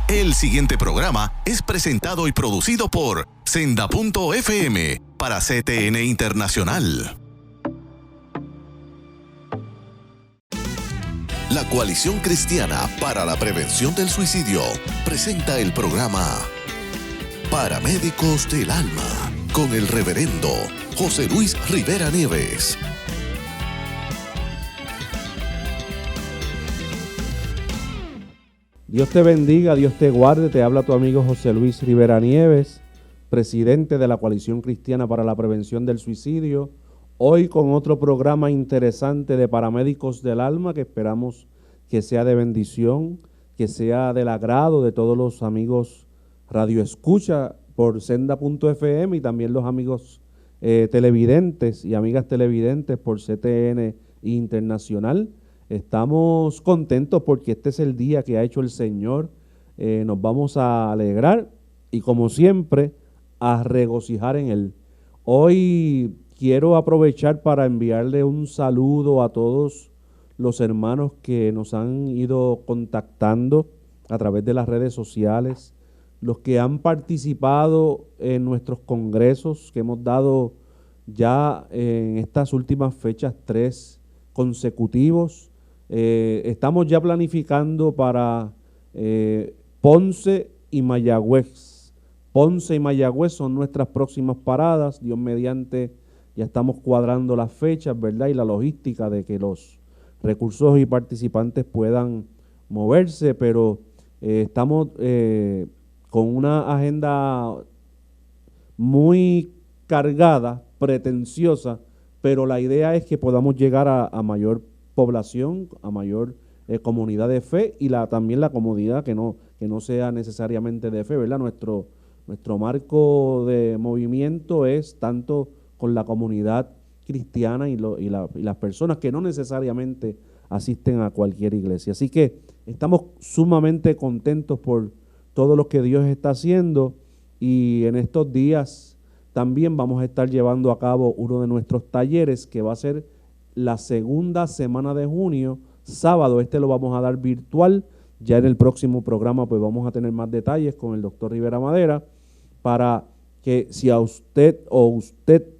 El siguiente programa es presentado y producido por Senda.fm para CTN Internacional. La Coalición Cristiana para la Prevención del Suicidio presenta el programa Paramédicos del Alma con el reverendo José Luis Rivera Nieves. Dios te bendiga, Dios te guarde, te habla tu amigo José Luis Rivera Nieves, presidente de la Coalición Cristiana para la Prevención del Suicidio, hoy con otro programa interesante de Paramédicos del Alma que esperamos que sea de bendición, que sea del agrado de todos los amigos radioescucha por Senda.fm y también los amigos televidentes y amigas televidentes por CTN Internacional. Estamos contentos porque este es el día que ha hecho el Señor. Nos vamos a alegrar y, como siempre, a regocijar en Él. Hoy quiero aprovechar para enviarle un saludo a todos los hermanos que nos han ido contactando a través de las redes sociales, los que han participado en nuestros congresos que hemos dado ya en estas últimas fechas 3 consecutivos. Estamos ya planificando para Ponce y Mayagüez. Ponce y Mayagüez son nuestras próximas paradas. Dios mediante, ya estamos cuadrando las fechas, ¿verdad? Y la logística de que los recursos y participantes puedan moverse, pero estamos con una agenda muy cargada, pretenciosa, pero la idea es que podamos llegar a mayor población, a mayor comunidad de fe y también la comunidad que no sea necesariamente de fe, ¿verdad? Nuestro marco de movimiento es tanto con la comunidad cristiana y las personas que no necesariamente asisten a cualquier iglesia. Así que estamos sumamente contentos por todo lo que Dios está haciendo y en estos días también vamos a estar llevando a cabo uno de nuestros talleres que va a ser la segunda semana de junio, sábado. Este lo vamos a dar virtual. Ya en el próximo programa pues vamos a tener más detalles con el doctor Rivera Madera para que si a usted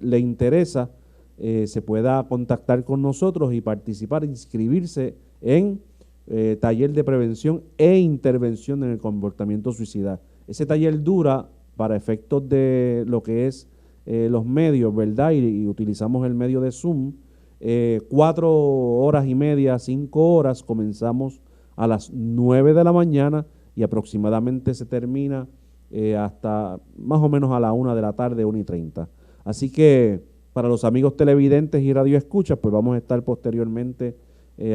le interesa se pueda contactar con nosotros y participar, inscribirse en taller de prevención e intervención en el comportamiento suicida. Ese taller dura, para efectos de lo que es los medios, ¿verdad? Y utilizamos el medio de Zoom, 4 horas y media, 5 horas. Comenzamos a las 9 de la mañana y aproximadamente se termina hasta más o menos a la 1 de la tarde, 1:30. Así que para los amigos televidentes y radioescuchas, pues vamos a estar posteriormente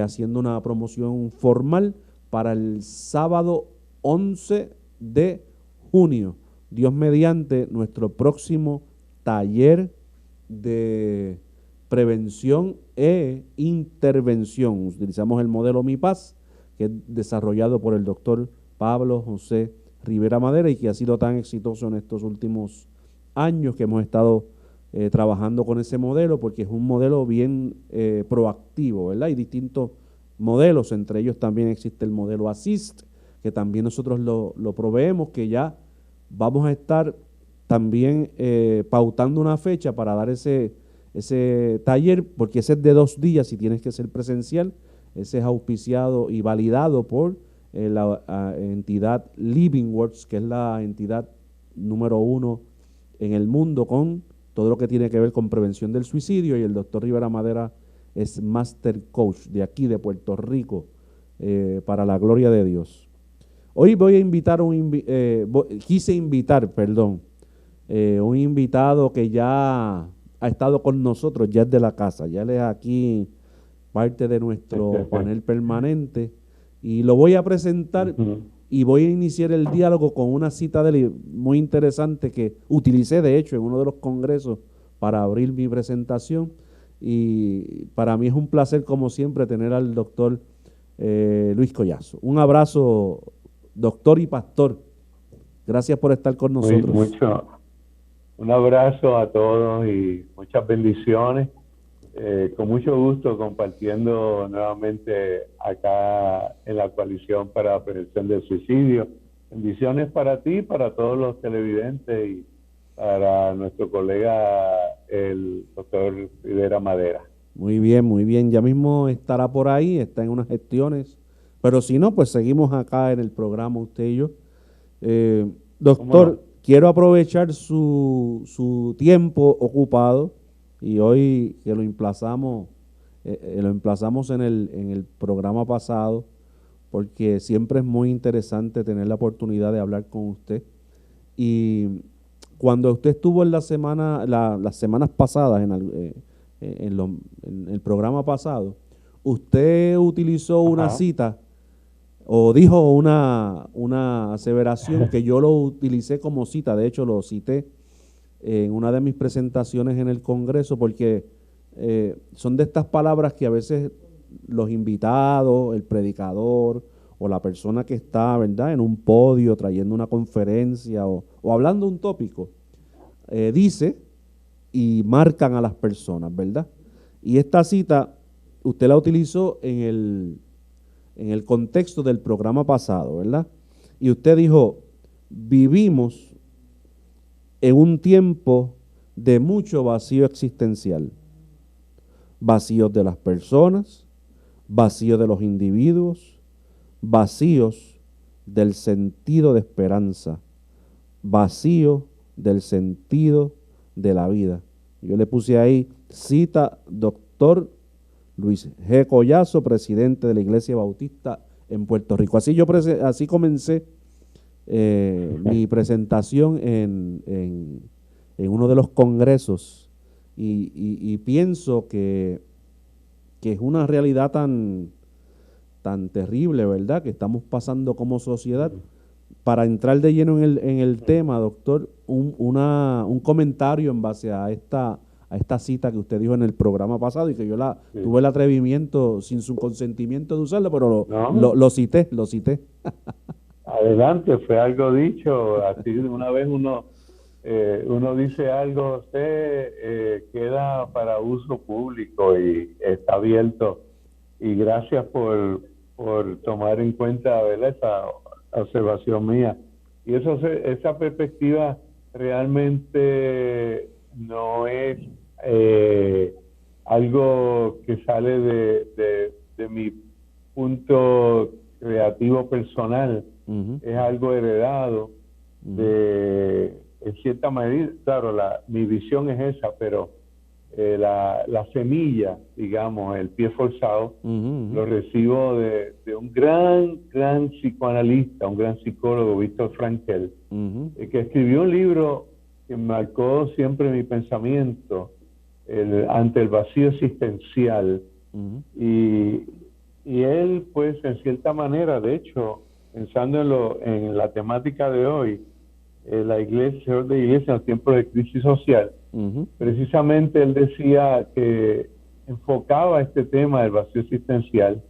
haciendo una promoción formal para el sábado 11 de junio. Dios mediante, nuestro próximo taller de prevención e intervención. Utilizamos el modelo Mi Paz, que es desarrollado por el doctor Pablo José Rivera Madera y que ha sido tan exitoso en estos últimos años que hemos estado trabajando con ese modelo, porque es un modelo bien proactivo, ¿verdad? Hay distintos modelos, entre ellos también existe el modelo Assist, que también nosotros lo proveemos, que ya vamos a estar también pautando una fecha para dar ese taller, porque ese es de 2 días y tienes que ser presencial. Ese es auspiciado y validado por la entidad Living Words, que es la entidad número 1 en el mundo con todo lo que tiene que ver con prevención del suicidio, y el doctor Rivera Madera es Master Coach de aquí, de Puerto Rico, para la gloria de Dios. Hoy voy a invitar un invitado que ya ha estado con nosotros, ya es de la casa, ya él es aquí parte de nuestro panel permanente, y lo voy a presentar y voy a iniciar el diálogo con una cita de él muy interesante que utilicé de hecho en uno de los congresos para abrir mi presentación, y para mí es un placer como siempre tener al doctor Luis Collazo. Un abrazo, doctor y pastor. Gracias por estar con nosotros. Un abrazo a todos y muchas bendiciones. con mucho gusto compartiendo nuevamente acá en la Coalición para la Prevención del Suicidio. Bendiciones para ti, para todos los televidentes y para nuestro colega, el doctor Rivera Madera. Muy bien. Ya mismo estará por ahí, está en unas gestiones. Pero si no, pues seguimos acá en el programa usted y yo. Doctor, No? quiero aprovechar su tiempo ocupado y hoy que lo emplazamos en el programa pasado, porque siempre es muy interesante tener la oportunidad de hablar con usted. Y cuando usted estuvo en las semanas pasadas, en el programa pasado, usted utilizó una Ajá. cita o dijo una aseveración que yo lo utilicé como cita, de hecho lo cité en una de mis presentaciones en el Congreso, porque son de estas palabras que a veces los invitados, el predicador o la persona que está, ¿verdad?, en un podio trayendo una conferencia o hablando un tópico, dice y marcan a las personas, ¿verdad? Y esta cita usted la utilizó en el contexto del programa pasado, ¿verdad? Y usted dijo, vivimos en un tiempo de mucho vacío existencial. Vacíos de las personas, vacíos de los individuos, vacíos del sentido de esperanza, vacío del sentido de la vida. Yo le puse ahí, cita doctor Luis G. Collazo, presidente de la Iglesia Bautista en Puerto Rico. Así comencé mi presentación en uno de los congresos y pienso que es una realidad tan terrible, ¿verdad?, que estamos pasando como sociedad. Para entrar de lleno en el tema, doctor, un comentario en base a esta cita que usted dijo en el programa pasado y que yo tuve el atrevimiento, sin su consentimiento, de usarla, pero ¿No? lo cité. Adelante, fue algo dicho. Así una vez uno dice algo, queda para uso público y está abierto. Y gracias por tomar en cuenta, ¿verdad?, esa observación mía. Y esa perspectiva realmente no es algo que sale de mi punto creativo personal. Es algo heredado en cierta medida. Claro, mi visión es esa, pero la semilla, digamos, el pie forzado, lo recibo de un gran psicoanalista, un gran psicólogo, Víctor Frankl, que escribió un libro que marcó siempre mi pensamiento, ante el vacío existencial. Y él, pues, en cierta manera, de hecho, pensando en la temática de hoy, la iglesia, de iglesia en los tiempos de crisis social, precisamente él decía que enfocaba este tema del vacío existencial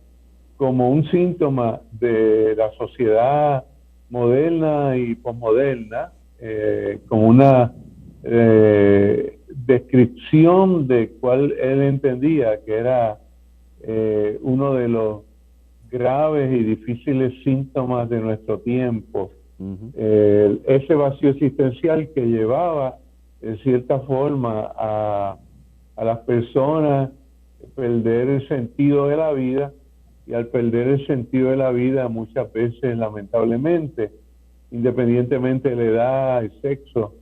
como un síntoma de la sociedad moderna y posmoderna, como una descripción de cuál él entendía que era uno de los graves y difíciles síntomas de nuestro tiempo. Ese vacío existencial que llevaba en cierta forma a las personas a perder el sentido de la vida, y al perder el sentido de la vida muchas veces, lamentablemente, independientemente de la edad, el sexo,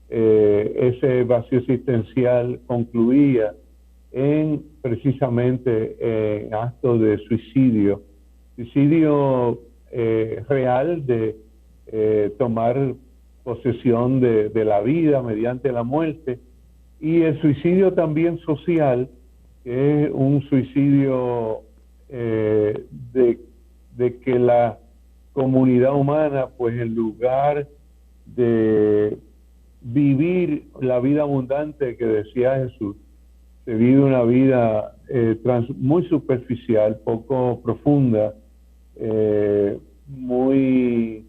ese vacío existencial concluía precisamente en actos de suicidio real, de tomar posesión de la vida mediante la muerte, y el suicidio también social, que es un suicidio de que la comunidad humana, pues, en lugar de vivir la vida abundante que decía Jesús, se vive una vida muy superficial, poco profunda, muy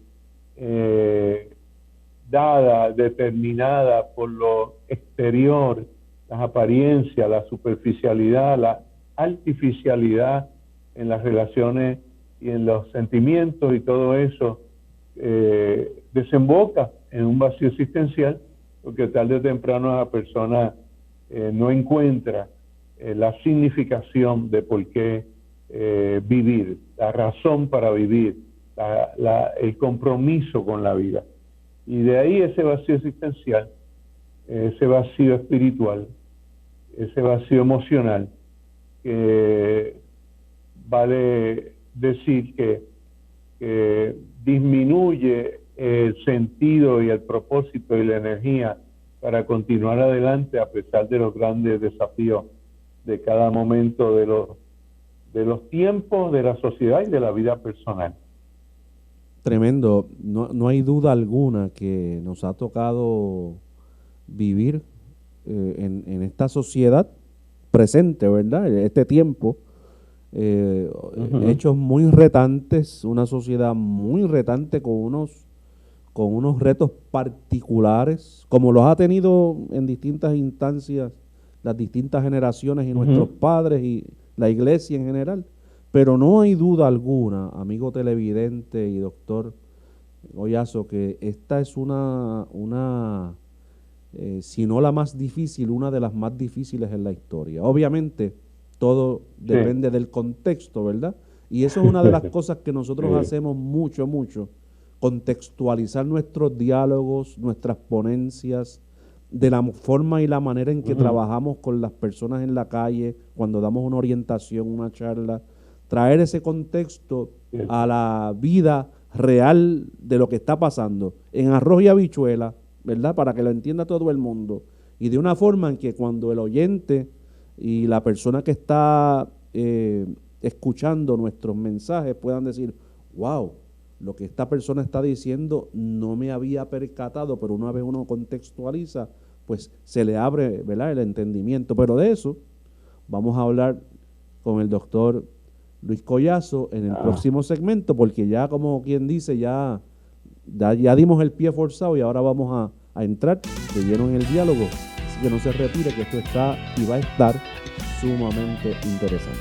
determinada por lo exterior, las apariencias, la superficialidad, la artificialidad en las relaciones y en los sentimientos, y todo eso desemboca en un vacío existencial, porque tarde o temprano la persona no encuentra la significación de por qué vivir, la razón para vivir, el compromiso con la vida. Y de ahí ese vacío existencial, ese vacío espiritual, ese vacío emocional, que vale decir que disminuye el sentido y el propósito y la energía para continuar adelante a pesar de los grandes desafíos de cada momento de los tiempos, de la sociedad y de la vida personal. Tremendo. No hay duda alguna que nos ha tocado vivir en esta sociedad presente, ¿verdad? Este tiempo, hechos muy retantes, una sociedad muy retante con unos retos particulares, como los ha tenido en distintas instancias las distintas generaciones y nuestros padres y la iglesia en general. Pero no hay duda alguna, amigo televidente y doctor Collazo, que esta es si no la más difícil, una de las más difíciles en la historia. Obviamente, todo depende del contexto, ¿verdad? Y eso es una de las cosas que nosotros hacemos mucho, contextualizar nuestros diálogos, nuestras ponencias, de la forma y la manera en que trabajamos con las personas en la calle, cuando damos una orientación, una charla, traer ese contexto a la vida real de lo que está pasando, en arroz y habichuela, ¿verdad? Para que lo entienda todo el mundo. Y de una forma en que cuando el oyente y la persona que está escuchando nuestros mensajes puedan decir, wow, lo que esta persona está diciendo no me había percatado, pero una vez uno contextualiza, pues se le abre, ¿verdad?, el entendimiento. Pero de eso vamos a hablar con el doctor Luis Collazo en el próximo segmento, porque ya, como quien dice, ya dimos el pie forzado y ahora vamos a entrar de lleno en el diálogo. Así que no se retire, que esto está y va a estar sumamente interesante.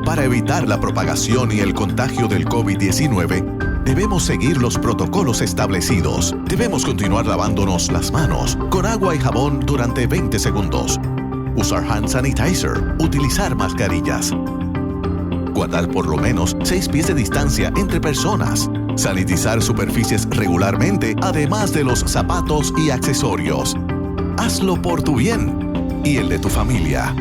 Para evitar la propagación y el contagio del COVID-19, debemos seguir los protocolos establecidos. Debemos continuar lavándonos las manos con agua y jabón durante 20 segundos. Usar hand sanitizer. Utilizar mascarillas. Guardar por lo menos 6 pies de distancia entre personas. Sanitizar superficies regularmente, además de los zapatos y accesorios. Hazlo por tu bien y el de tu familia.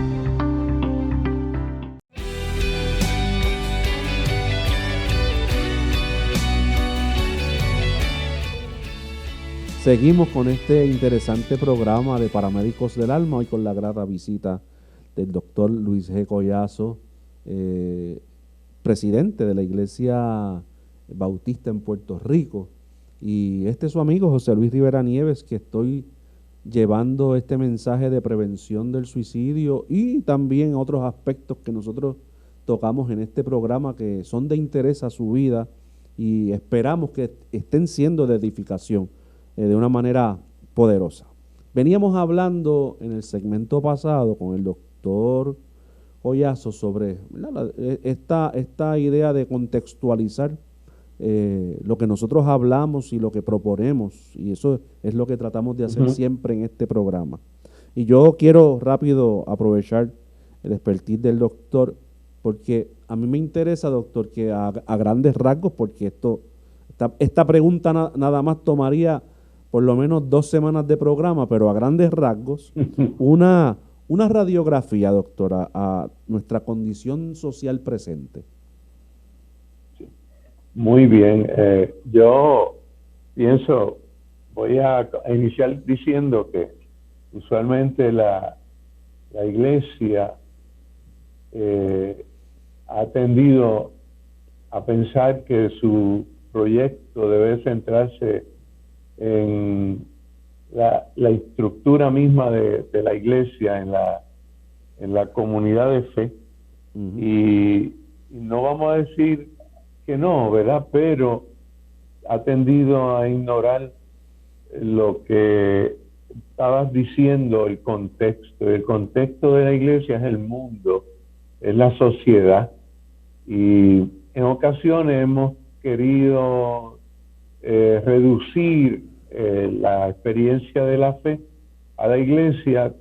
Seguimos con este interesante programa de Paramédicos del Alma, hoy con la grata visita del doctor Luis G. Collazo, presidente de la Iglesia Bautista en Puerto Rico. Y este es su amigo José Luis Rivera Nieves, que estoy llevando este mensaje de prevención del suicidio y también otros aspectos que nosotros tocamos en este programa que son de interés a su vida y esperamos que estén siendo de edificación de una manera poderosa. Veníamos hablando en el segmento pasado con el doctor Collazo sobre esta idea de contextualizar lo que nosotros hablamos y lo que proponemos, y eso es lo que tratamos de hacer siempre en este programa. Y yo quiero rápido aprovechar el expertise del doctor, porque a mí me interesa, doctor, que a grandes rasgos, porque esta pregunta nada más tomaría por lo menos 2 semanas de programa, pero a grandes rasgos, una radiografía, doctora, a nuestra condición social presente. Muy bien. Yo pienso, voy a iniciar diciendo que usualmente la Iglesia ha tendido a pensar que su proyecto debe centrarse en la estructura misma de la iglesia en la comunidad de fe. Y no vamos a decir que no, ¿verdad? Pero ha tendido a ignorar lo que estabas diciendo, el contexto. El contexto de la iglesia es el mundo, es la sociedad. Y en ocasiones hemos querido reducir la experiencia de la fe a la iglesia,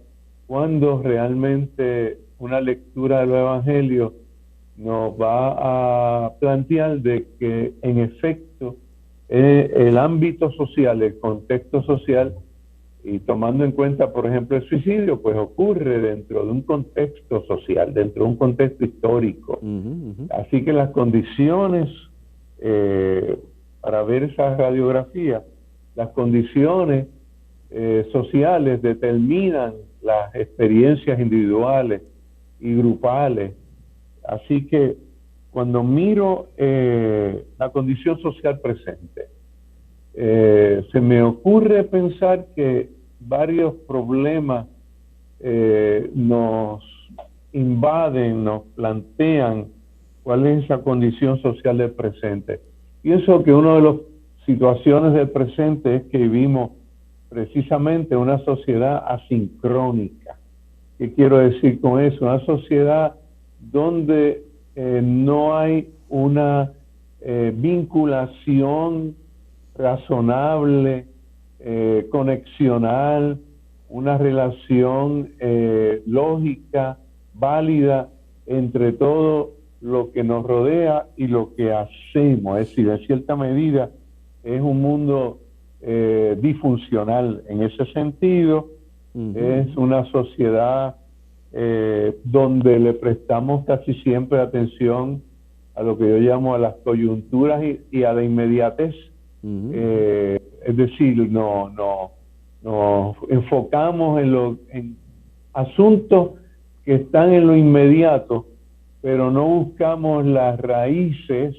cuando realmente una lectura del Evangelio nos va a plantear de que en efecto el ámbito social, el contexto social, y tomando en cuenta, por ejemplo, el suicidio, pues ocurre dentro de un contexto social, dentro de un contexto histórico. Así que las condiciones para ver esa radiografía, las condiciones sociales determinan las experiencias individuales y grupales. Así que cuando miro la condición social presente, se me ocurre pensar que varios problemas nos invaden, nos plantean cuál es esa condición social del presente. Pienso que una de las situaciones del presente es que vivimos precisamente una sociedad asincrónica. ¿Qué quiero decir con eso? Una sociedad donde no hay una vinculación razonable, conexional, una relación lógica, válida entre todo lo que nos rodea y lo que hacemos. Es decir, en cierta medida es un mundo disfuncional en ese sentido. Es una sociedad donde le prestamos casi siempre atención a lo que yo llamo a las coyunturas y a la inmediatez. Es decir, nos enfocamos en asuntos que están en lo inmediato, pero no buscamos las raíces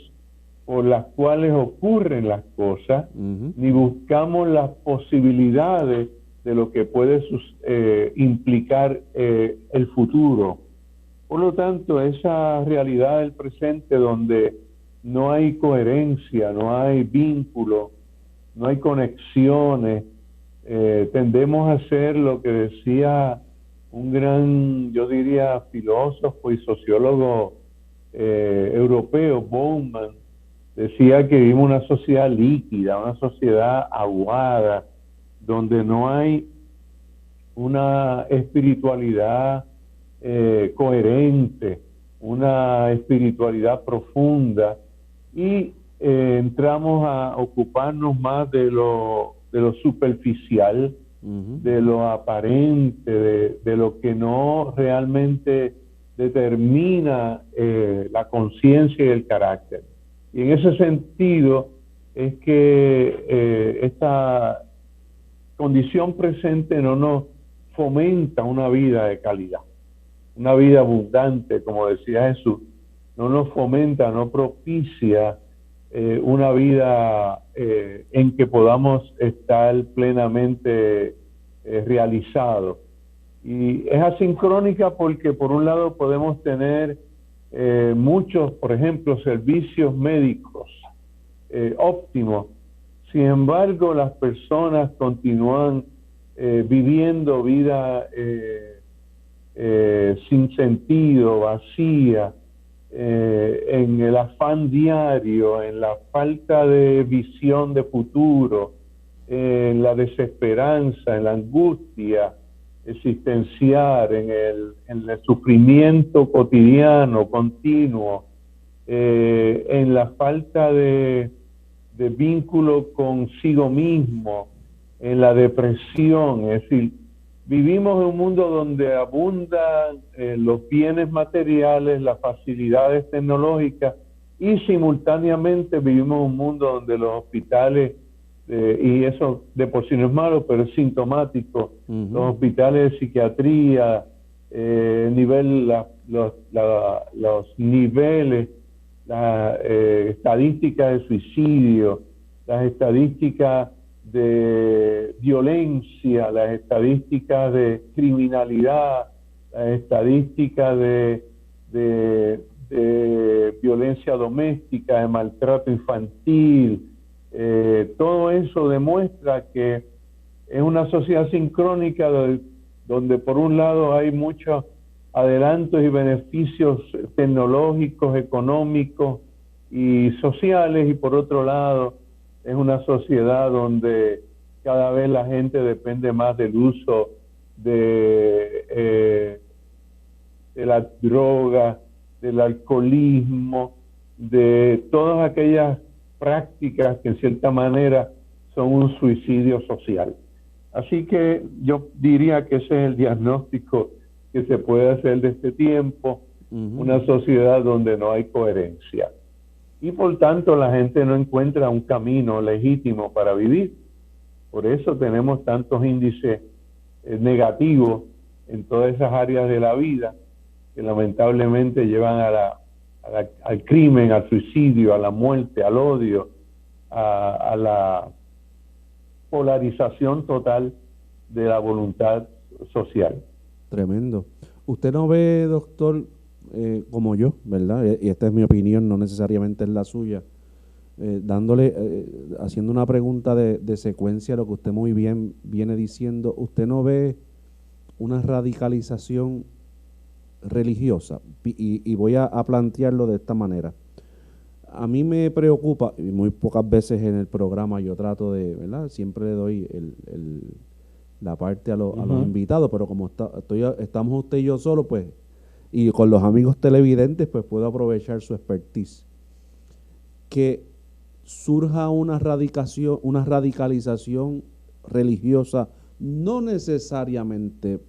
por las cuales ocurren las cosas, ni buscamos las posibilidades de lo que puede implicar el futuro. Por lo tanto, esa realidad del presente donde no hay coherencia, no hay vínculo, no hay conexiones, tendemos a hacer lo que decía un gran, yo diría, filósofo y sociólogo europeo, Bauman. Decía que vivimos una sociedad líquida, una sociedad aguada, donde no hay una espiritualidad coherente, una espiritualidad profunda, y entramos a ocuparnos más de lo superficial, de lo aparente, de lo que no realmente determina la conciencia y el carácter. Y en ese sentido es que esta condición presente no nos fomenta una vida de calidad, una vida abundante, como decía Jesús, no nos fomenta, no propicia una vida en que podamos estar plenamente realizados. Y es asincrónica porque por un lado podemos tener muchos, por ejemplo, servicios médicos óptimos. Sin embargo, las personas continúan viviendo vida sin sentido, vacía, en el afán diario, en la falta de visión de futuro, en la desesperanza, en la angustia existencial, en el sufrimiento cotidiano, continuo, en la falta de vínculo consigo mismo, en la depresión. Es decir, vivimos en un mundo donde abundan los bienes materiales, las facilidades tecnológicas, y simultáneamente vivimos en un mundo donde los hospitales, y eso de por sí no es malo, pero es sintomático, los hospitales de psiquiatría, los niveles, las estadísticas de suicidio, las estadísticas de violencia, las estadísticas de criminalidad, las estadísticas de violencia doméstica, de maltrato infantil, todo eso demuestra que es una sociedad sincrónica donde por un lado hay muchos adelantos y beneficios tecnológicos, económicos y sociales, y por otro lado es una sociedad donde cada vez la gente depende más del uso de la droga, del alcoholismo, de todas aquellas prácticas que en cierta manera son un suicidio social. Así que yo diría que ese es el diagnóstico que se puede hacer de este tiempo, una sociedad donde no hay coherencia. Y por tanto la gente no encuentra un camino legítimo para vivir. Por eso tenemos tantos índices negativos en todas esas áreas de la vida que lamentablemente llevan al crimen, al suicidio, a la muerte, al odio, a la polarización total de la voluntad social. Tremendo. Usted no ve, doctor, como yo, ¿verdad? Y esta es mi opinión, no necesariamente es la suya, haciendo una pregunta de secuencia a lo que usted muy bien viene diciendo. ¿Usted no ve una radicalización religiosa? Y voy a plantearlo de esta manera. A mí me preocupa, y muy pocas veces en el programa yo trato de, ¿verdad? Siempre le doy la parte a los invitados, pero como estamos usted y yo solo, pues, y con los amigos televidentes, pues puedo aprovechar su expertise. Que surja una radicalización religiosa, no necesariamente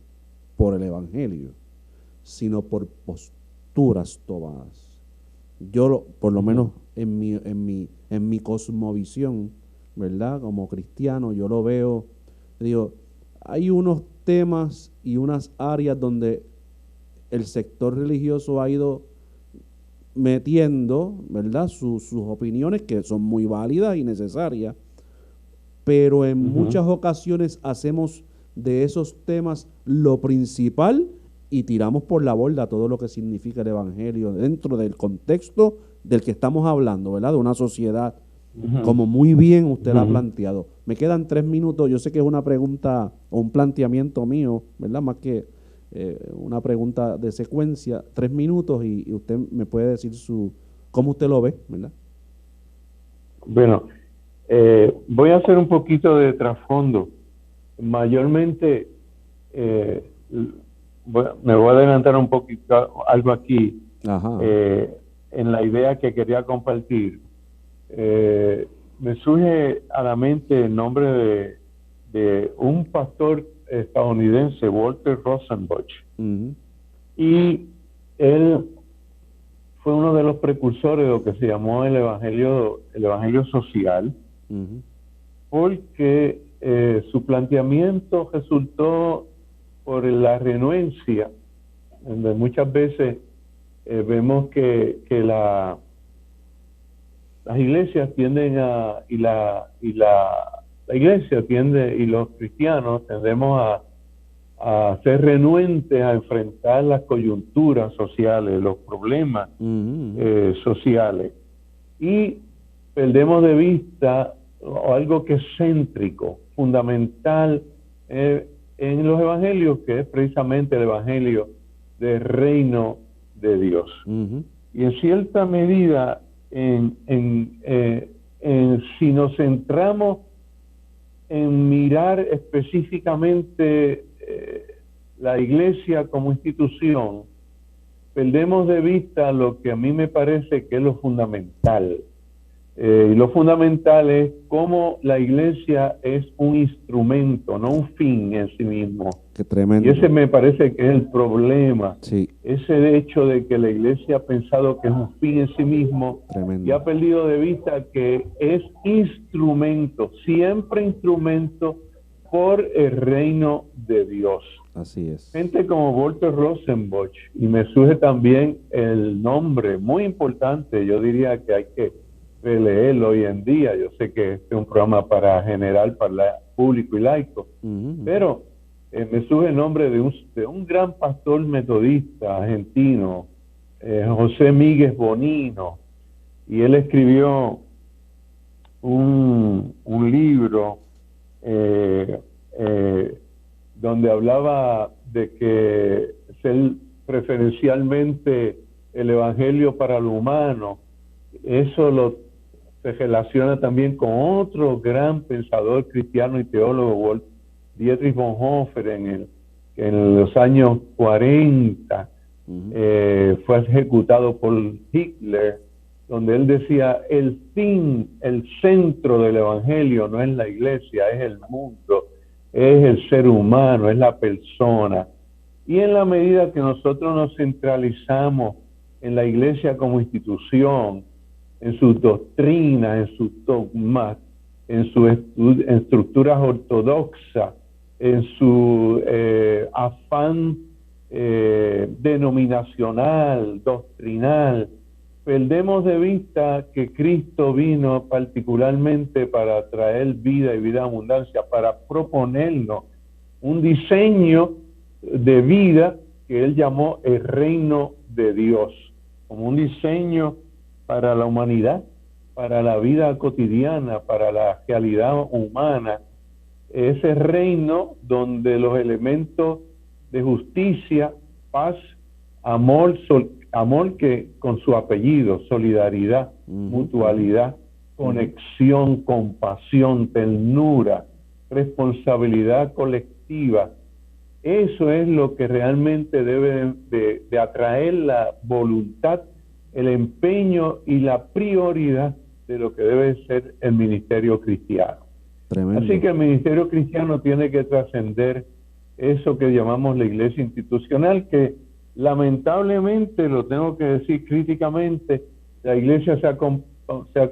por el Evangelio, sino por posturas tomadas. Yo, por lo menos en mi cosmovisión, ¿verdad? Como cristiano, yo lo veo, digo, hay unos temas y unas áreas donde el sector religioso ha ido metiendo, ¿verdad? Sus opiniones, que son muy válidas y necesarias, pero en muchas ocasiones hacemos de esos temas lo principal y tiramos por la borda todo lo que significa el Evangelio dentro del contexto del que estamos hablando, ¿verdad? De una sociedad, como muy bien usted la ha planteado. Me quedan 3 minutos, yo sé que es una pregunta o un planteamiento mío, ¿verdad? Más que una pregunta de secuencia, 3 minutos y usted me puede decir cómo usted lo ve, ¿verdad? Bueno, voy a hacer un poquito de trasfondo. Mayormente, me voy a adelantar un poquito algo aquí, en la idea que quería compartir. Me surge a la mente el nombre de un pastor estadounidense, Walter Rosenbusch, y él fue uno de los precursores de lo que se llamó el evangelio social, porque su planteamiento resultó por la renuencia, donde muchas veces vemos que las iglesias tienden la iglesia tiende, y los cristianos tendemos a ser renuentes a enfrentar las coyunturas sociales, los problemas sociales, y perdemos de vista algo que es céntrico, fundamental en los evangelios, que es precisamente el evangelio del reino de Dios. Y en cierta medida, si nos centramos en mirar específicamente la iglesia como institución, perdemos de vista lo que a mí me parece que es lo fundamental. Y lo fundamental es cómo la iglesia es un instrumento, no un fin en sí mismo. Qué tremendo. Y ese me parece que es el problema. Sí. Ese hecho de que la iglesia ha pensado que es un fin en sí mismo. Tremendo. Y ha perdido de vista que es instrumento, siempre instrumento por el reino de Dios. Así es. Gente como Walter Rosenbusch, y me surge también el nombre muy importante, yo diría que hay que releerlo hoy en día. Yo sé que este es un programa para general, para público y laico, pero me surge el nombre de un gran pastor metodista argentino, José Míguez Bonino, y él escribió un libro donde hablaba de que ser preferencialmente el evangelio para lo humano. Eso se relaciona también con otro gran pensador cristiano y teólogo, Dietrich Bonhoeffer, en los años 40, fue ejecutado por Hitler, donde él decía, el centro del evangelio no es la iglesia, es el mundo, es el ser humano, es la persona. Y en la medida que nosotros nos centralizamos en la iglesia como institución, en sus doctrinas, en sus dogmas, en sus estructuras ortodoxas, en su afán denominacional, doctrinal, perdemos de vista que Cristo vino particularmente para traer vida y vida abundancia, para proponernos un diseño de vida que Él llamó el reino de Dios, como un diseño para la humanidad, para la vida cotidiana, para la realidad humana. Ese reino donde los elementos de justicia, paz, amor que con su apellido, solidaridad, mutualidad, conexión, compasión, ternura, responsabilidad colectiva, eso es lo que realmente debe de atraer la voluntad, el empeño y la prioridad de lo que debe ser el ministerio cristiano. Tremendo. Así que el ministerio cristiano tiene que trascender eso que llamamos la iglesia institucional, que lamentablemente, lo tengo que decir críticamente, la iglesia se ha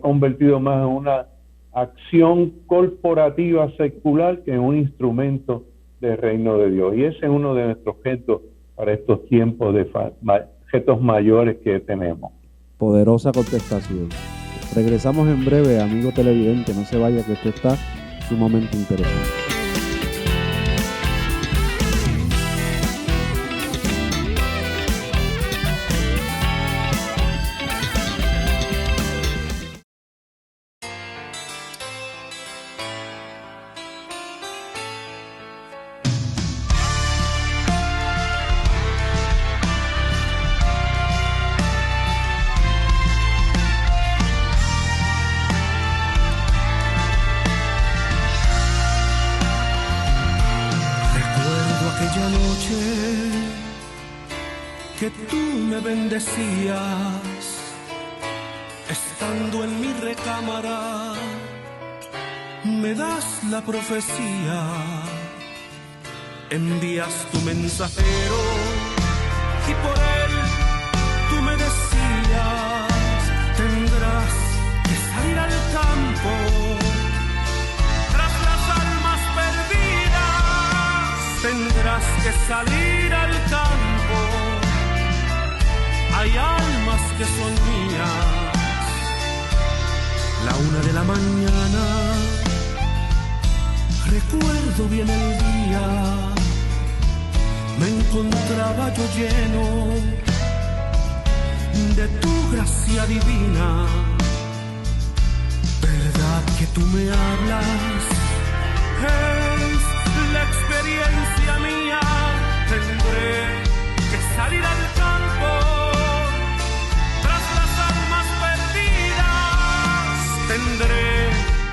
convertido más en una acción corporativa secular que en un instrumento del reino de Dios. Y ese es uno de nuestros objetos para estos tiempos de objetos mayores que tenemos. Poderosa contestación. Regresamos en breve, amigo televidente, no se vaya, que esto está sumamente interesante. Que tú me bendecías, estando en mi recámara, me das la profecía, envías tu mensajero y por él tú me decías, tendrás que salir al campo tras las almas perdidas, tendrás que salir al campo. Hay almas que son mías. La 1 de la mañana, recuerdo bien el día, me encontraba yo lleno de tu gracia divina. ¿Verdad que tú me hablas? Es la experiencia mía. Tendré que salir al campo. Tendré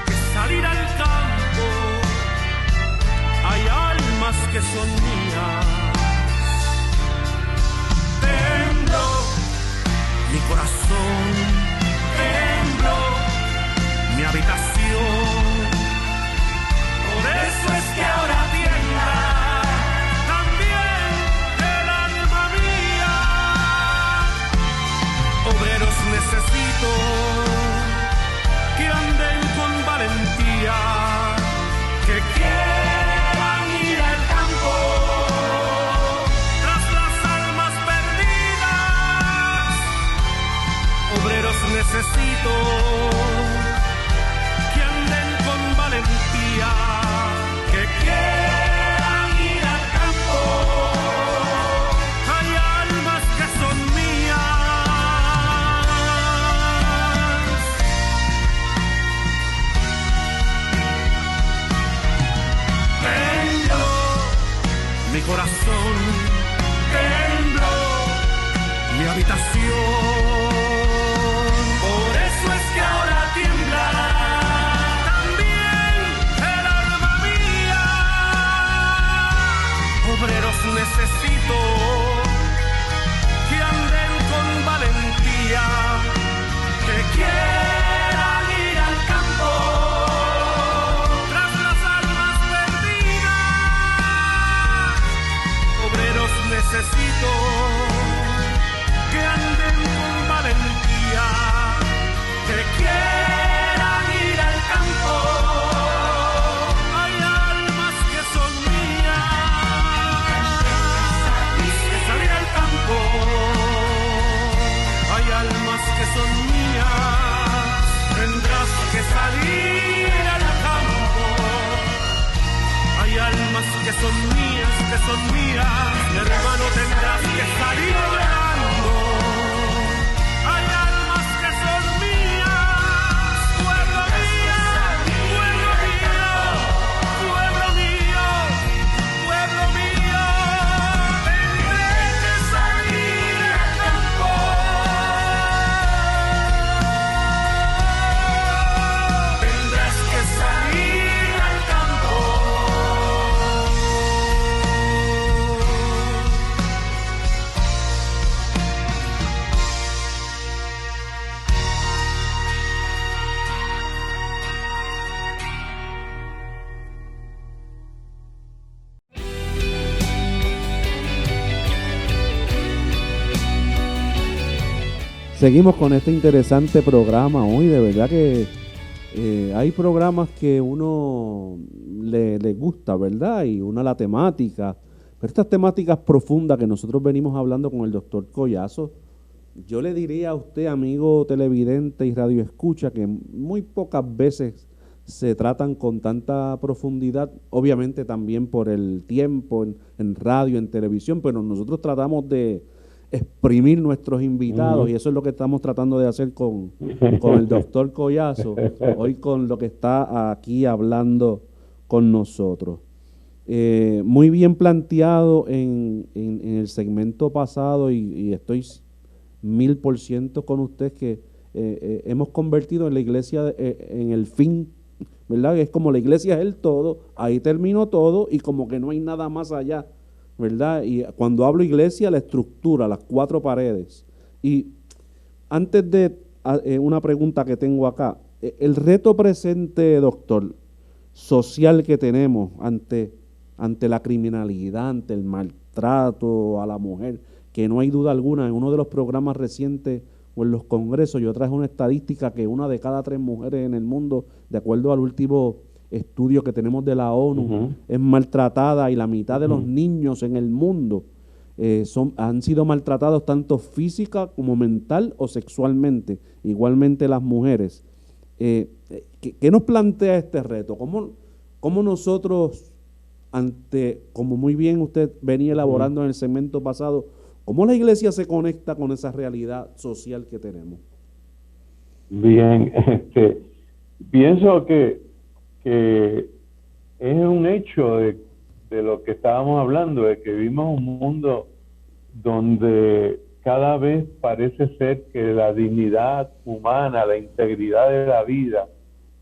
que salir al campo, hay almas que son mías. Tembló mi corazón, tembló mi habitación. Por eso es que ahora tiembla también el alma mía. Obreros necesito que anden con valentía, que quieran ir al campo tras las almas perdidas. Obreros necesito corazón tembló, mi habitación. Por eso es que ahora tiembla también el alma mía. Obreros necesito que anden con valentía, que quieran ir al campo tras las almas perdidas. Obreros necesito que anden con valentía, que quieran ir al campo. Hay almas que son mías, que salir al campo. Hay almas que son mías, tendrás que salir al campo. Hay almas que son mías, hermano, tendrás que salir volando. Hay almas que son mías, pueblo mío, pueblo mío, pueblo mío, pueblo mío. Tendré que salir al campo. Tendrás que salir al campo. Seguimos con este interesante programa hoy. De verdad que hay programas que uno le gusta, ¿verdad? Y una la temática. Pero estas temáticas profundas que nosotros venimos hablando con el doctor Collazo, yo le diría a usted, amigo televidente y radioescucha, que muy pocas veces se tratan con tanta profundidad, obviamente también por el tiempo en radio, en televisión, pero nosotros tratamos de exprimir nuestros invitados y eso es lo que estamos tratando de hacer con el doctor Collazo, hoy con lo que está aquí hablando con nosotros. Muy bien planteado en el segmento pasado y estoy 1000% con usted que hemos convertido en la iglesia en el fin, ¿verdad? Es como la iglesia es el todo, ahí terminó todo y como que no hay nada más allá, ¿verdad? Y cuando hablo iglesia, la estructura, las 4 paredes. Y antes de una pregunta que tengo acá, el reto presente, doctor, social que tenemos ante la criminalidad, ante el maltrato a la mujer, que no hay duda alguna, en uno de los programas recientes o en los congresos, yo traje una estadística que 1 de cada 3 mujeres en el mundo, de acuerdo al último estudio que tenemos de la ONU, es maltratada y la mitad de los niños en el mundo han sido maltratados tanto física como mental o sexualmente, igualmente las mujeres. ¿Qué nos plantea este reto? ¿Cómo nosotros, como muy bien usted venía elaborando en el segmento pasado, cómo la iglesia se conecta con esa realidad social que tenemos? Bien, pienso que es un hecho de lo que estábamos hablando, de que vivimos un mundo donde cada vez parece ser que la dignidad humana, la integridad de la vida,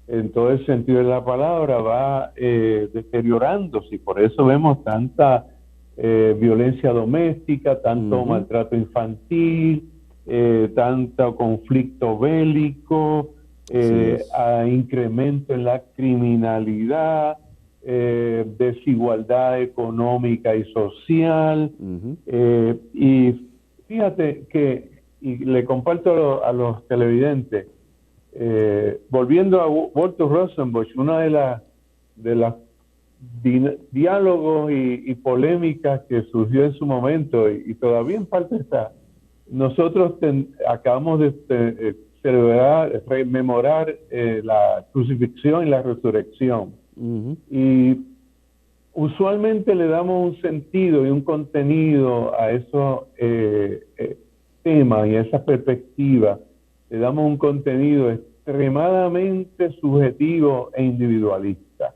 en todo el sentido de la palabra, va deteriorándose, y por eso vemos tanta violencia doméstica, tanto maltrato infantil, tanto conflicto bélico, a incremento en la criminalidad, desigualdad económica y social. Y fíjate que, y le comparto a los televidentes, volviendo a Walter Rosenbusch, una de las diálogos y polémicas que surgió en su momento y todavía en parte está, nosotros acabamos de rememorar la crucifixión y la resurrección. Y usualmente le damos un sentido y un contenido a esos temas y a esa perspectiva. Le damos un contenido extremadamente subjetivo e individualista.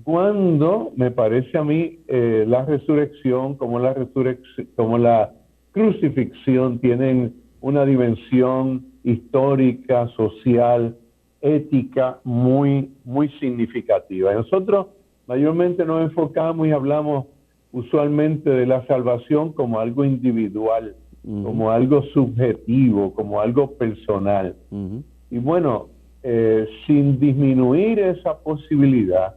Cuando me parece a mí la resurrección, como la crucifixión tienen una dimensión histórica, social, ética muy, muy significativa. Y nosotros mayormente nos enfocamos y hablamos usualmente de la salvación como algo individual, como algo subjetivo, como algo personal. Y bueno, sin disminuir esa posibilidad,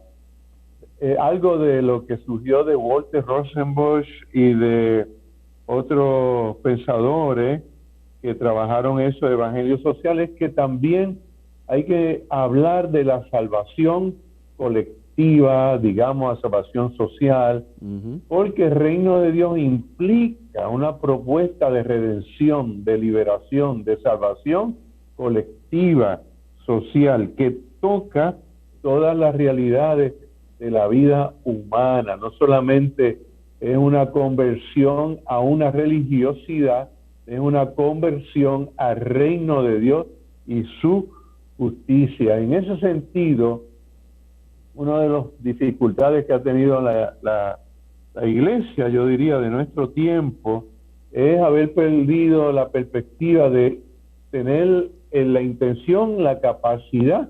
algo de lo que surgió de Walter Rosenbusch y de otros pensadores que trabajaron eso de evangelio social, es que también hay que hablar de la salvación colectiva, digamos, la salvación social, porque el reino de Dios implica una propuesta de redención, de liberación, de salvación colectiva, social, que toca todas las realidades de la vida humana. No solamente es una conversión a una religiosidad, es una conversión al reino de Dios y su justicia. En ese sentido, una de las dificultades que ha tenido la iglesia, yo diría, de nuestro tiempo, es haber perdido la perspectiva de tener la intención, la capacidad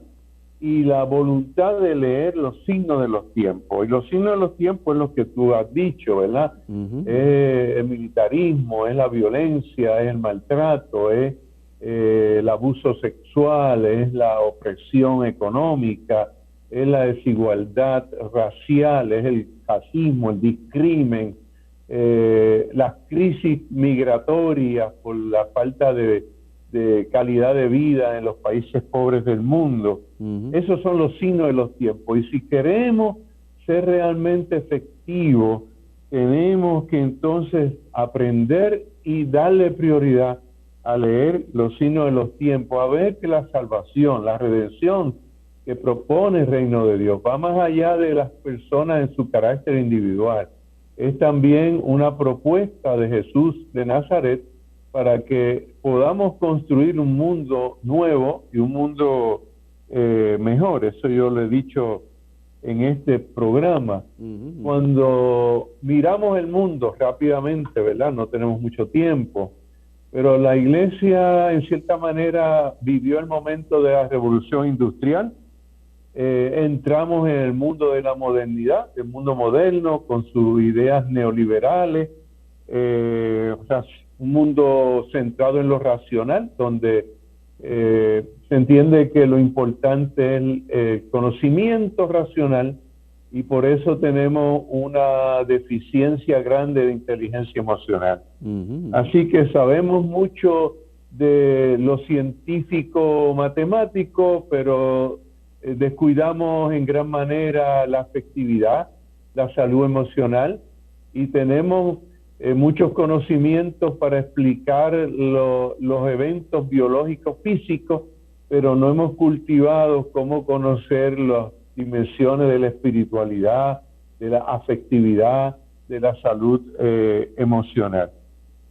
y la voluntad de leer los signos de los tiempos. Y los signos de los tiempos es lo que tú has dicho, ¿verdad? Es el militarismo, es la violencia, es el maltrato, es el abuso sexual, es la opresión económica, es la desigualdad racial, es el fascismo, el discrimen, las crisis migratorias por la falta de calidad de vida en los países pobres del mundo. Esos son los signos de los tiempos. Y si queremos ser realmente efectivos, tenemos que entonces aprender y darle prioridad a leer los signos de los tiempos, a ver que la salvación, la redención que propone el reino de Dios va más allá de las personas en su carácter individual. Es también una propuesta de Jesús de Nazaret para que podamos construir un mundo nuevo y un mundo mejor. Eso yo lo he dicho en este programa. Cuando miramos el mundo rápidamente, ¿verdad? No tenemos mucho tiempo, pero la iglesia en cierta manera vivió el momento de la revolución industrial. Entramos en el mundo de la modernidad, el mundo moderno con sus ideas neoliberales, o sea, un mundo centrado en lo racional, donde se entiende que lo importante es el conocimiento racional, y por eso tenemos una deficiencia grande de inteligencia emocional. Así que sabemos mucho de lo científico matemático, pero descuidamos en gran manera la afectividad, la salud emocional, y tenemos muchos conocimientos para explicar los eventos biológicos físicos, pero no hemos cultivado cómo conocer las dimensiones de la espiritualidad, de la afectividad, de la salud emocional.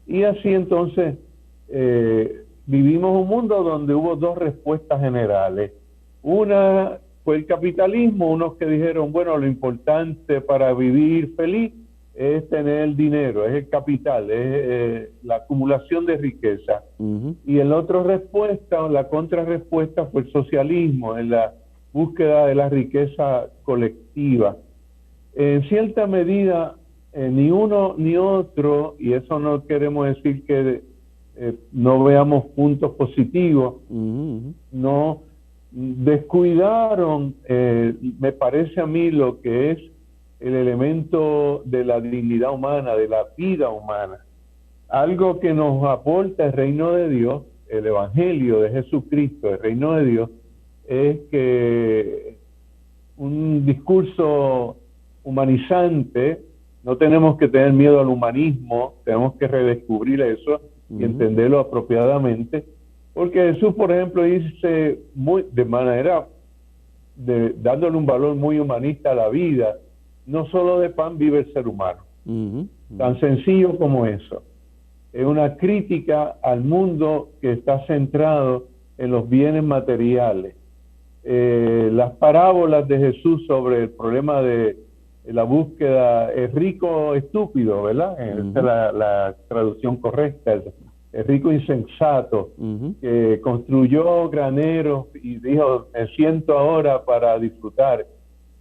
Y así entonces vivimos un mundo donde hubo dos respuestas generales. Una fue el capitalismo, unos que dijeron, bueno, lo importante para vivir feliz es tener dinero, es el capital, es la acumulación de riqueza. Y el otro respuesta, la contrarrespuesta, fue el socialismo, en la búsqueda de la riqueza colectiva. En cierta medida, ni uno ni otro, y eso no queremos decir que no veamos puntos positivos, no descuidaron, me parece a mí, lo que es el elemento de la dignidad humana, de la vida humana. Algo que nos aporta el reino de Dios, el evangelio de Jesucristo, el reino de Dios, es que un discurso humanizante, no tenemos que tener miedo al humanismo, tenemos que redescubrir eso y entenderlo apropiadamente, porque Jesús, por ejemplo, dice de manera, dándole un valor muy humanista a la vida, no solo de pan vive el ser humano. Tan sencillo como eso. Es una crítica al mundo que está centrado en los bienes materiales. las parábolas de Jesús sobre el problema de la búsqueda, es rico estúpido, ¿verdad? Esa es la traducción correcta, el rico insensato, que construyó graneros y dijo, me siento ahora para disfrutar.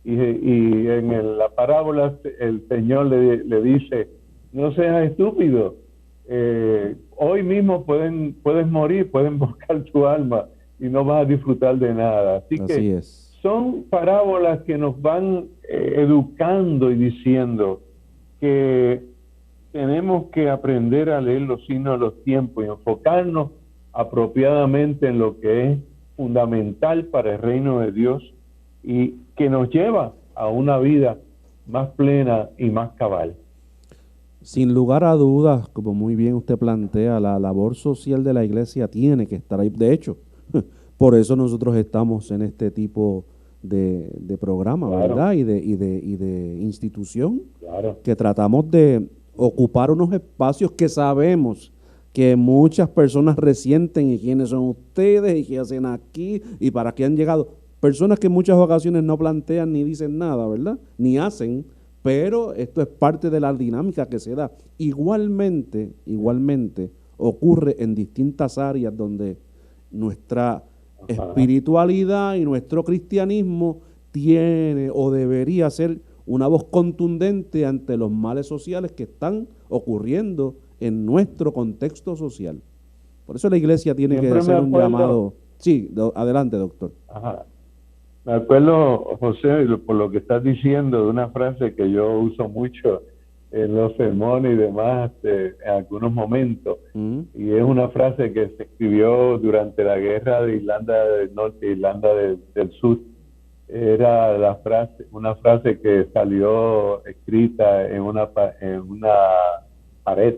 Y en la parábola el Señor le dice, no seas estúpido, hoy mismo puedes morir, pueden buscar tu alma y no vas a disfrutar de nada. Así que es. Son parábolas que nos van educando y diciendo que tenemos que aprender a leer los signos de los tiempos y enfocarnos apropiadamente en lo que es fundamental para el reino de Dios y que nos lleva a una vida más plena y más cabal. Sin lugar a dudas, como muy bien usted plantea, la labor social de la iglesia tiene que estar ahí. De hecho, por eso nosotros estamos en este tipo de programa, claro, ¿verdad? Y de institución, claro, que tratamos de ocupar unos espacios que sabemos que muchas personas resienten y quiénes son ustedes y qué hacen aquí y para qué han llegado. Personas que en muchas ocasiones no plantean ni dicen nada, ¿verdad? Ni hacen, pero esto es parte de la dinámica que se da. Igualmente ocurre en distintas áreas donde nuestra espiritualidad y nuestro cristianismo tiene o debería ser una voz contundente ante los males sociales que están ocurriendo en nuestro contexto social. Por eso la iglesia tiene que hacer un llamado. Sí, adelante, doctor. Me acuerdo, José, por lo que estás diciendo, de una frase que yo uso mucho en los sermones y demás en algunos momentos, y es una frase que se escribió durante la guerra de Irlanda del Norte e Irlanda del Sur. Era una frase que salió escrita en una pared.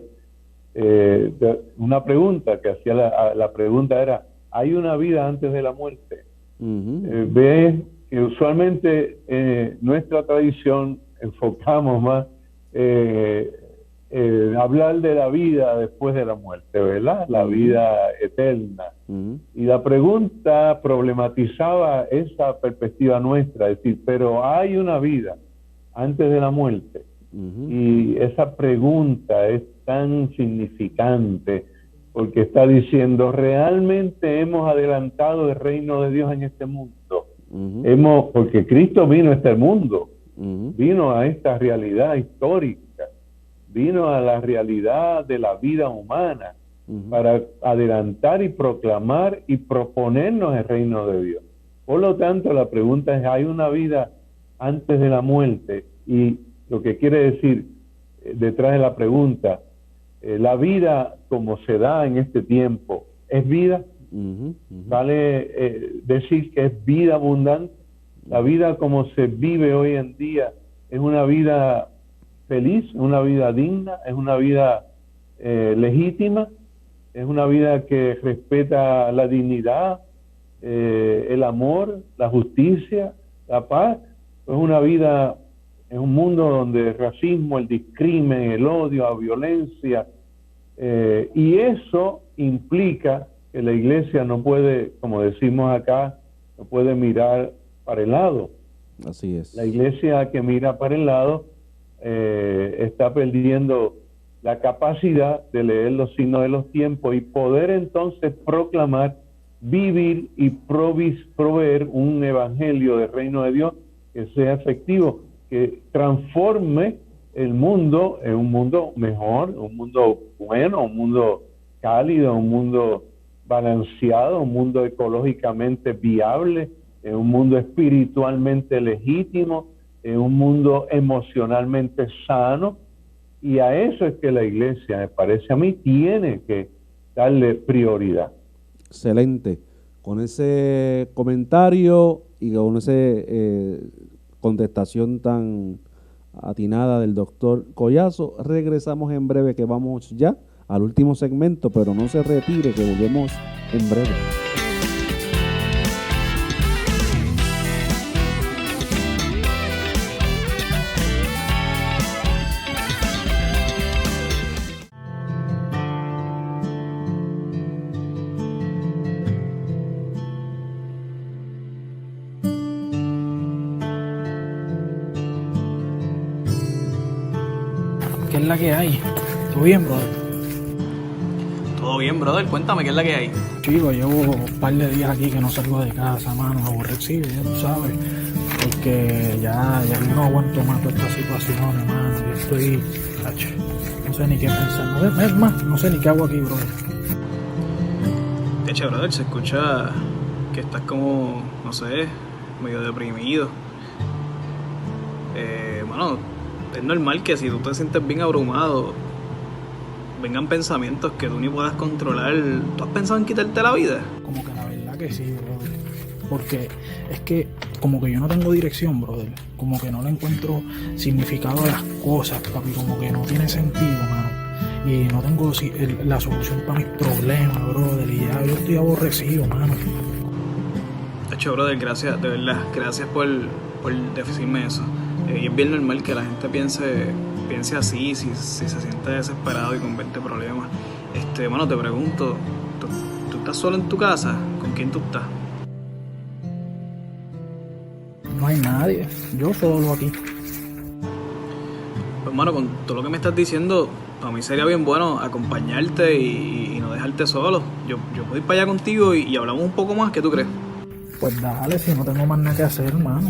Una pregunta que hacía la pregunta era, ¿hay una vida antes de la muerte? Ves que usualmente nuestra tradición enfocamos más hablar de la vida después de la muerte, ¿verdad? La vida eterna. Y la pregunta problematizaba esa perspectiva nuestra, es decir, pero hay una vida antes de la muerte. Y esa pregunta es tan significante porque está diciendo, ¿realmente hemos adelantado el reino de Dios en este mundo? Porque Cristo vino a este mundo, vino a esta realidad histórica, vino a la realidad de la vida humana para adelantar y proclamar y proponernos el reino de Dios. Por lo tanto, la pregunta es, ¿hay una vida antes de la muerte? Y lo que quiere decir detrás de la pregunta, la vida como se da en este tiempo, ¿es vida? Vale decir que es vida abundante. La vida como se vive hoy en día es una vida feliz, es una vida digna, es una vida legítima, es una vida que respeta la dignidad, el amor, la justicia, la paz. Es una vida en un mundo donde el racismo, el discrimen, el odio, la violencia, y eso implica que la iglesia no puede, como decimos acá, no puede mirar para el lado. Así es. La iglesia que mira para el lado está perdiendo la capacidad de leer los signos de los tiempos y poder entonces proclamar, vivir y proveer un evangelio del reino de Dios que sea efectivo, que transforme el mundo en un mundo mejor, un mundo bueno, un mundo cálido, un mundo balanceado, un mundo ecológicamente viable, en un mundo espiritualmente legítimo, en un mundo emocionalmente sano. Y a eso es que la iglesia, me parece a mí, tiene que darle prioridad. Excelente. Con ese comentario y con esa contestación tan atinada del doctor Collazo, regresamos en breve, que vamos ya al último segmento, pero no se retire, que volvemos en breve. es la que hay? ¿Todo bien, brother? Todo bien, brother. Cuéntame, ¿qué es la que hay? Chico, llevo un par de días aquí que no salgo de casa, mano, aborrecido, ya tú sabes. Porque ya yo no aguanto más toda esta situación, hermano. Yo estoy, no sé ni qué pensar. Es más, no sé ni qué hago aquí, brother. Eche, brother, se escucha que estás como, no sé, medio deprimido. Bueno, es normal que si tú te sientes bien abrumado, vengan pensamientos que tú ni puedas controlar. ¿Tú has pensado en quitarte la vida? Como que la verdad que sí, brother. Porque es que como que yo no tengo dirección, brother. Como que no le encuentro significado a las cosas, papi. Como que no tiene sentido, mano. Y no tengo la solución para mis problemas, brother. Y ya yo estoy aborrecido, mano. De hecho, brother, gracias, de verdad. Gracias por decirme eso. Y es bien normal que la gente piense así, si se siente desesperado y con 20 problemas. Bueno, te pregunto, ¿tú estás solo en tu casa? ¿Con quién tú estás? No hay nadie, yo solo aquí. Pues, mano, con todo lo que me estás diciendo, para mí sería bien bueno acompañarte y no dejarte solo. Yo puedo ir para allá contigo y hablamos un poco más. ¿Qué tú crees? Pues dale, si no tengo más nada que hacer, hermano.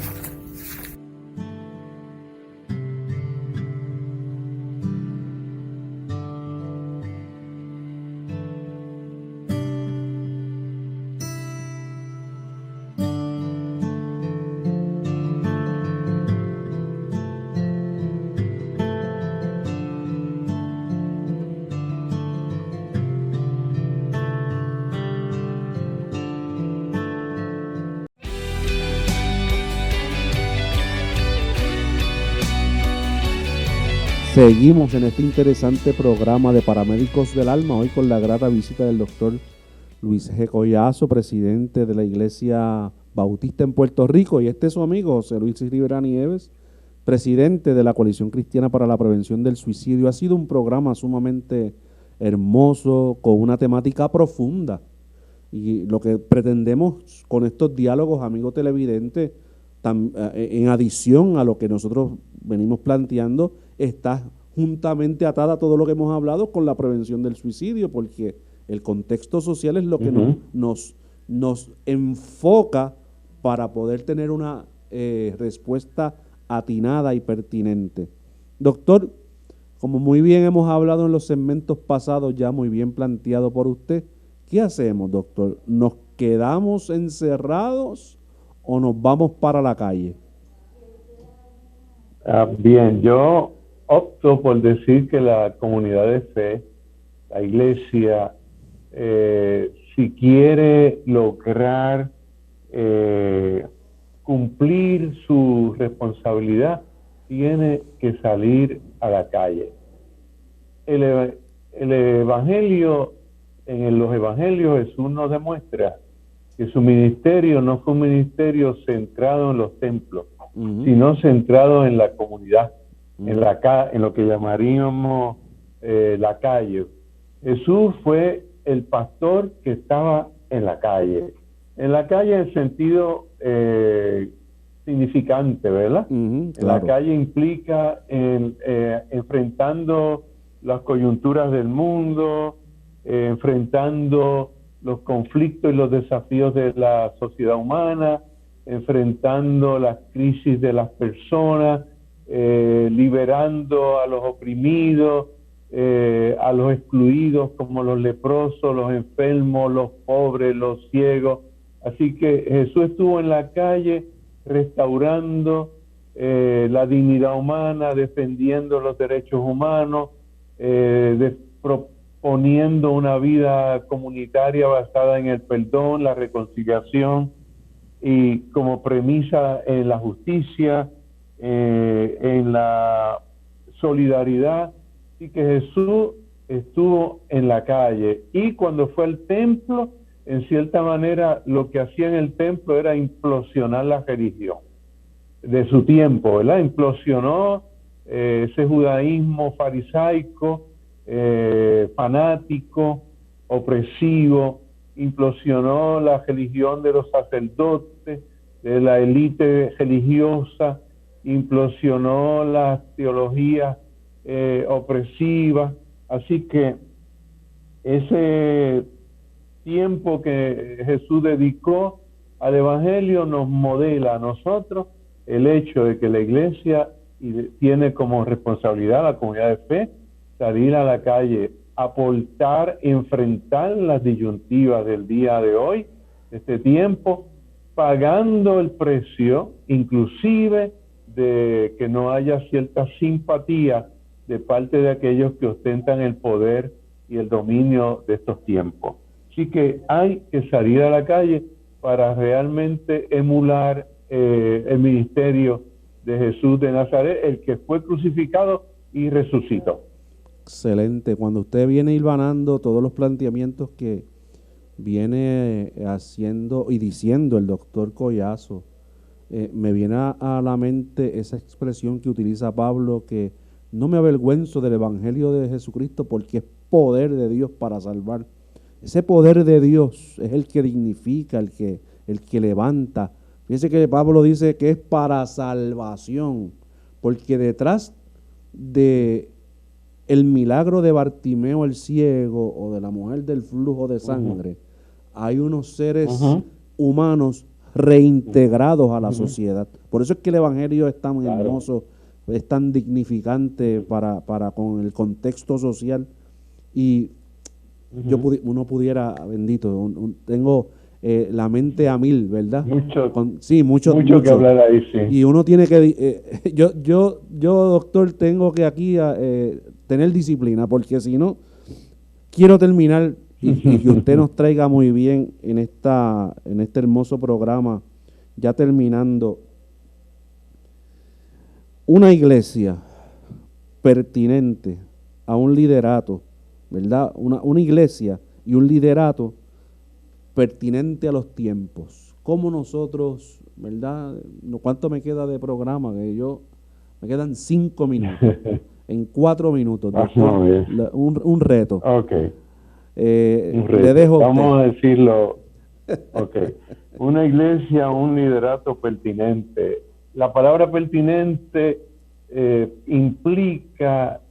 Seguimos en este interesante programa de Paramédicos del Alma, hoy con la grata visita del doctor Luis G. Collazo, presidente de la Iglesia Bautista en Puerto Rico, y este es su amigo José Luis Rivera Nieves, presidente de la Coalición Cristiana para la Prevención del Suicidio. Ha sido un programa sumamente hermoso, con una temática profunda, y lo que pretendemos con estos diálogos, amigos televidentes, en adición a lo que nosotros venimos planteando, está juntamente atada a todo lo que hemos hablado con la prevención del suicidio, porque el contexto social es lo que nos enfoca para poder tener una respuesta atinada y pertinente. Doctor, como muy bien hemos hablado en los segmentos pasados, ya muy bien planteado por usted, ¿qué hacemos, doctor? ¿Nos quedamos encerrados o nos vamos para la calle? Bien, yo opto por decir que la comunidad de fe, la iglesia, si quiere lograr cumplir su responsabilidad, tiene que salir a la calle. El Evangelio, los Evangelios Jesús nos demuestra que su ministerio no fue un ministerio centrado en los templos, sino centrado en la comunidad, en lo que llamaríamos la calle. Jesús fue el pastor que estaba en la calle en sentido significante, ¿verdad? Claro. En la calle implica enfrentando las coyunturas del mundo, enfrentando los conflictos y los desafíos de la sociedad humana, enfrentando las crisis de las personas, liberando a los oprimidos, a los excluidos como los leprosos, los enfermos, los pobres, los ciegos. Así que Jesús estuvo en la calle restaurando la dignidad humana, defendiendo los derechos humanos, proponiendo una vida comunitaria basada en el perdón, la reconciliación y como premisa en la justicia, en la solidaridad. Y que Jesús estuvo en la calle, y cuando fue al templo, en cierta manera lo que hacía en el templo era implosionar la religión de su tiempo, ¿verdad? Implosionó ese judaísmo farisaico, fanático, opresivo, implosionó la religión de los sacerdotes, de la élite religiosa, implosionó las teologías opresivas. Así que ese tiempo que Jesús dedicó al Evangelio nos modela a nosotros el hecho de que la iglesia tiene como responsabilidad a la comunidad de fe salir a la calle, aportar, enfrentar las disyuntivas del día de hoy, de este tiempo, pagando el precio, inclusive de que no haya cierta simpatía de parte de aquellos que ostentan el poder y el dominio de estos tiempos. Así que hay que salir a la calle para realmente emular el ministerio de Jesús de Nazaret, el que fue crucificado y resucitó. Excelente. Cuando usted viene hilvanando todos los planteamientos que viene haciendo y diciendo el doctor Collazo, me viene a la mente esa expresión que utiliza Pablo, que no me avergüenzo del Evangelio de Jesucristo porque es poder de Dios para salvar. Ese poder de Dios es el que dignifica, el que levanta. Fíjese que Pablo dice que es para salvación, porque detrás de el milagro de Bartimeo el ciego o de la mujer del flujo de sangre, hay unos seres humanos reintegrados a la sociedad. Por eso es que el Evangelio es tan hermoso, es tan dignificante para con el contexto social. Y uno pudiera, bendito, tengo la mente a mil, ¿verdad? Mucho que hablar ahí, sí. Y uno tiene que, yo doctor, tengo que aquí tener disciplina, porque si no, quiero terminar y que usted nos traiga muy bien en este hermoso programa, ya terminando, una iglesia pertinente a un liderato, ¿verdad? Una iglesia y un liderato pertinente a los tiempos. Como nosotros, ¿verdad? ¿Cuánto me queda de programa? Me quedan 5 minutos. En 4 minutos, doctor, un reto. Okay. Un reto. Le dejo Vamos a decirlo. Okay. Una iglesia, un liderato pertinente. La palabra pertinente implica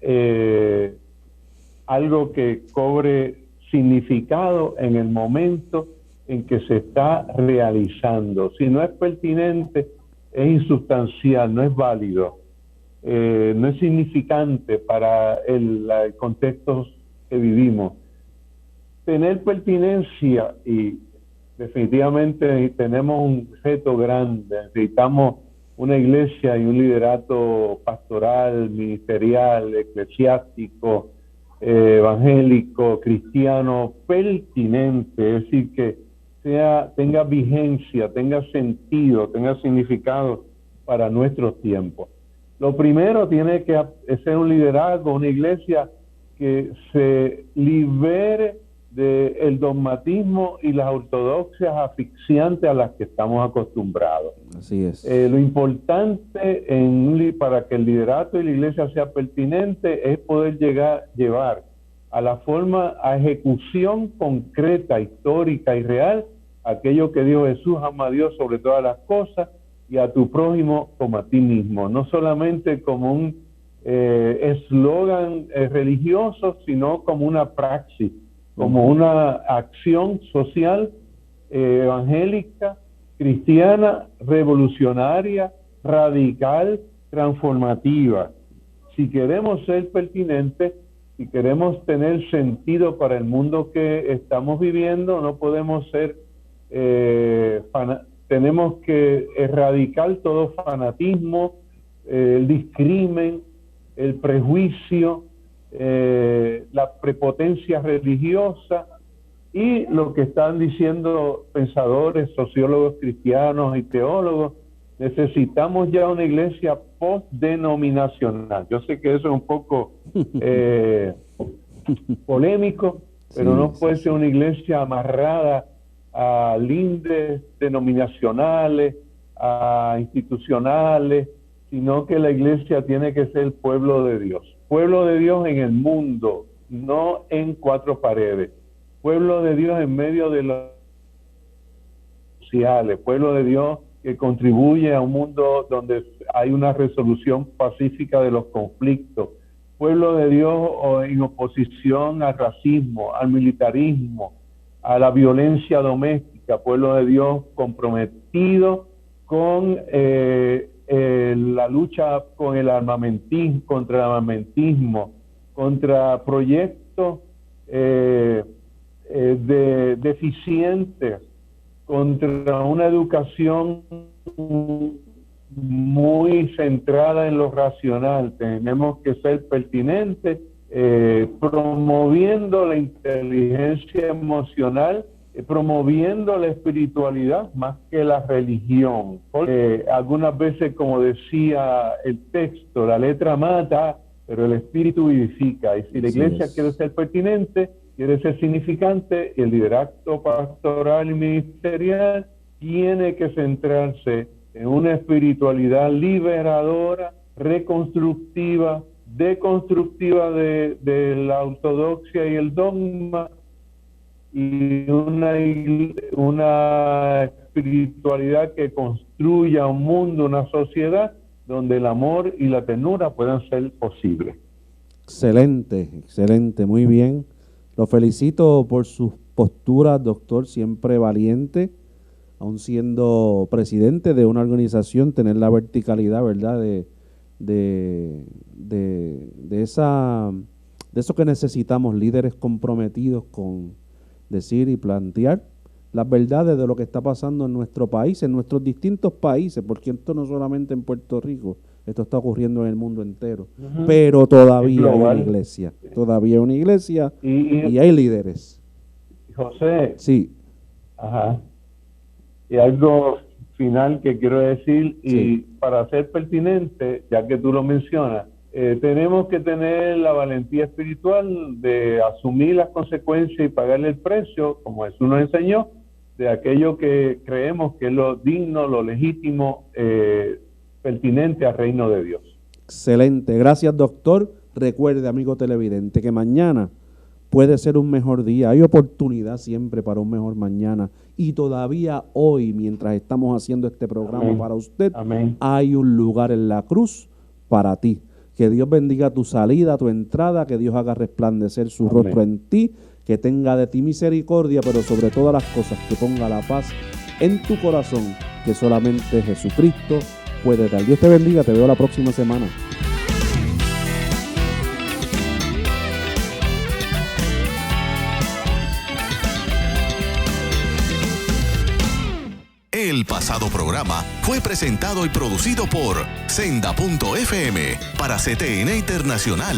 algo que cobre significado en el momento en que se está realizando. Si no es pertinente, es insustancial, no es válido, no es significante para el contexto que vivimos. Tener pertinencia, y definitivamente tenemos un reto grande, necesitamos una iglesia y un liderato pastoral, ministerial, eclesiástico, evangélico, cristiano, pertinente, es decir, que tenga vigencia, tenga sentido, tenga significado para nuestros tiempos. Lo primero tiene que ser un liderazgo, una iglesia que se libere del dogmatismo y las ortodoxias asfixiantes a las que estamos acostumbrados. Así es. Lo importante para que el liderato y la iglesia sea pertinente es poder llevar a la forma, a ejecución concreta, histórica y real, aquello que dijo Jesús: ama a Dios sobre todas las cosas y a tu prójimo como a ti mismo. No solamente como un eslogan religioso, sino como una praxis, como una acción social, evangélica, cristiana, revolucionaria, radical, transformativa. Si queremos ser pertinentes, si queremos tener sentido para el mundo que estamos viviendo, no podemos ser, tenemos que erradicar todo fanatismo, el discrimen, el prejuicio, la prepotencia religiosa y lo que están diciendo pensadores, sociólogos cristianos y teólogos. Necesitamos ya una iglesia postdenominacional. Yo sé que eso es un poco polémico, pero no puede ser una iglesia amarrada a lindes denominacionales, a institucionales, sino que la iglesia tiene que ser el pueblo de Dios. Pueblo de Dios en el mundo, no en 4 paredes. Pueblo de Dios en medio de los sociales. Pueblo de Dios que contribuye a un mundo donde hay una resolución pacífica de los conflictos. pueblo de Dios en oposición al racismo, al militarismo, a la violencia doméstica, pueblo de Dios comprometido con la lucha con el armamentismo, contra el armamentismo, contra proyectos deficientes, contra una educación muy centrada en lo racional. Tenemos que ser pertinentes, promoviendo la inteligencia emocional, promoviendo la espiritualidad más que la religión. Porque algunas veces, como decía el texto, la letra mata, pero el espíritu vivifica. Y si la iglesia quiere ser pertinente, quiere ser significante, el liderazgo pastoral y ministerial tiene que centrarse en una espiritualidad liberadora, reconstructiva, deconstructiva de la ortodoxia y el dogma, y una espiritualidad que construya un mundo, una sociedad donde el amor y la ternura puedan ser posibles. Excelente, excelente, muy bien. Lo felicito por sus posturas, doctor, siempre valiente, aun siendo presidente de una organización, tener la verticalidad, ¿verdad?, de eso que necesitamos, líderes comprometidos con decir y plantear las verdades de lo que está pasando en nuestro país, en nuestros distintos países, porque esto no solamente en Puerto Rico, esto está ocurriendo en el mundo entero, pero todavía hay una iglesia, y hay líderes. José. Sí. Ajá. Y algo final que quiero decir, y para ser pertinente, ya que tú lo mencionas, tenemos que tener la valentía espiritual de asumir las consecuencias y pagarle el precio, como Jesús nos enseñó, de aquello que creemos que es lo digno, lo legítimo, pertinente al reino de Dios. Excelente, gracias, doctor. Recuerde, amigo televidente, que mañana puede ser un mejor día. Hay oportunidad siempre para un mejor mañana. Y todavía hoy, mientras estamos haciendo este programa para usted, hay un lugar en la cruz para ti. Que Dios bendiga tu salida, tu entrada, que Dios haga resplandecer su rostro en ti, que tenga de ti misericordia, pero sobre todas las cosas, que ponga la paz en tu corazón, que solamente Jesucristo puede dar. Dios te bendiga, te veo la próxima semana. El pasado programa fue presentado y producido por Senda.fm para CTN Internacional.